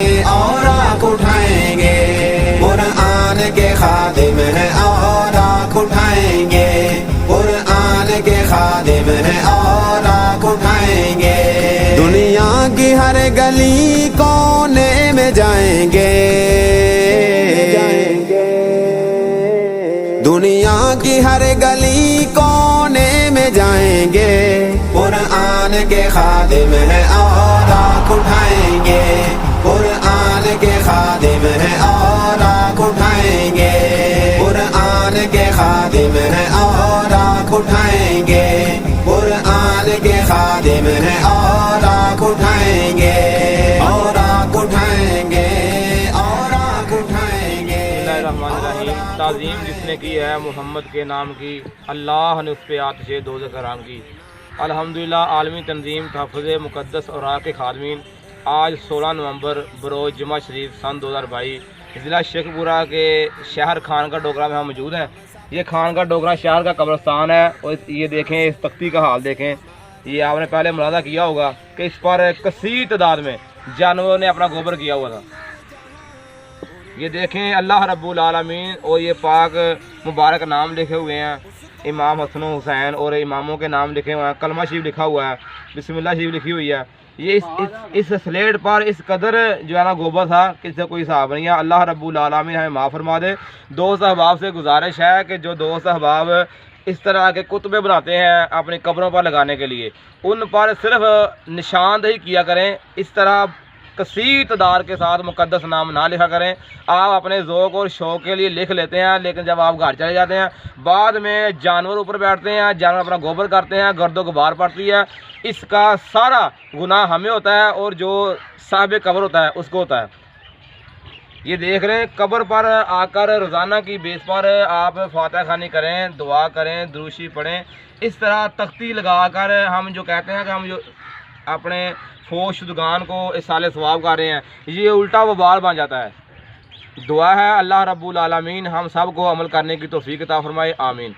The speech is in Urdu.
اور آنکھ اٹھائیں گے، قرآن کے خادم ہیں اور آنکھ اٹھائیں گے، قرآن کے خادم ہیں اور آنکھ اٹھائیں گے، دنیا کی ہر گلی کونے میں جائیں گے، دنیا کی ہر گلی کونے میں جائیں گے، قرآن کے خادم ہیں اور آنکھ اٹھائیں گے، قرآن کے خادم ہیں اور آنکھ اٹھائیں گے، قرآن کے خادم ہیں اور آنکھ اٹھائیں گے، قرآن کے خادم ہیں اور آنکھ اٹھائیں گے، اور آنکھ اٹھائیں گے، اور آنکھ اٹھائیں گے۔ بسم اللہ الرحمن الرحیم۔ تعظیم جس نے کی ہے محمد کے نام کی، اللہ نے اس پہ آتش دوزخ حرام کی۔ الحمدللہ عالمی تنظیم تحفظ مقدس اوراق کے خادمین آج 16 نومبر بروز جمعہ شریف سن 2022 ضلع شیخ پورہ کے شہر خان کا ڈوگرہ میں ہم موجود ہیں۔ یہ خان کا ڈوگرہ شہر کا قبرستان ہے اور یہ دیکھیں، اس تختی کا حال دیکھیں۔ یہ آپ نے پہلے ملاحظہ کیا ہوگا کہ اس پر کثیر تعداد میں جانوروں نے اپنا گوبر کیا ہوا تھا۔ یہ دیکھیں اللہ رب العالمین اور یہ پاک مبارک نام لکھے ہوئے ہیں، امام حسن و حسین اور اماموں کے نام لکھے ہوئے ہیں، کلمہ شریف لکھا ہوا ہے، بسم اللہ شریف لکھی ہوئی ہے۔ یہ اس سلیٹ پر اس قدر جو ہے نا گوبر تھا کہ اس سے کوئی حساب نہیں ہے۔ اللہ رب العالمین ہمیں معاف فرما دے۔ دوست احباب سے گزارش ہے کہ جو دوست احباب اس طرح کے کتبے بناتے ہیں اپنی قبروں پر لگانے کے لیے، ان پر صرف نشاندہی کیا کریں، اس طرح کثیر تعداد کے ساتھ مقدس نام نہ لکھا کریں۔ آپ اپنے ذوق اور شوق کے لیے لکھ لیتے ہیں، لیکن جب آپ گھر چلے جاتے ہیں بعد میں جانور اوپر بیٹھتے ہیں، جانور اپنا گوبر کرتے ہیں، گرد و غبار پڑتی ہے، اس کا سارا گناہ ہمیں ہوتا ہے اور جو صاحب قبر ہوتا ہے اس کو ہوتا ہے۔ یہ دیکھ رہے ہیں قبر پر آ کر روزانہ کی بیس پر آپ فاتحہ خوانی کریں، دعا کریں، دروشی پڑھیں، اس طرح تختی لگا کر ہم جو کہتے ہیں کہ ہم جو اپنے فوش شدگان کو اصال ثواب کر رہے ہیں، یہ الٹا وبال بن جاتا ہے۔ دعا ہے اللہ رب العالمین ہم سب کو عمل کرنے کی توفیق عطا فرمائے، آمین۔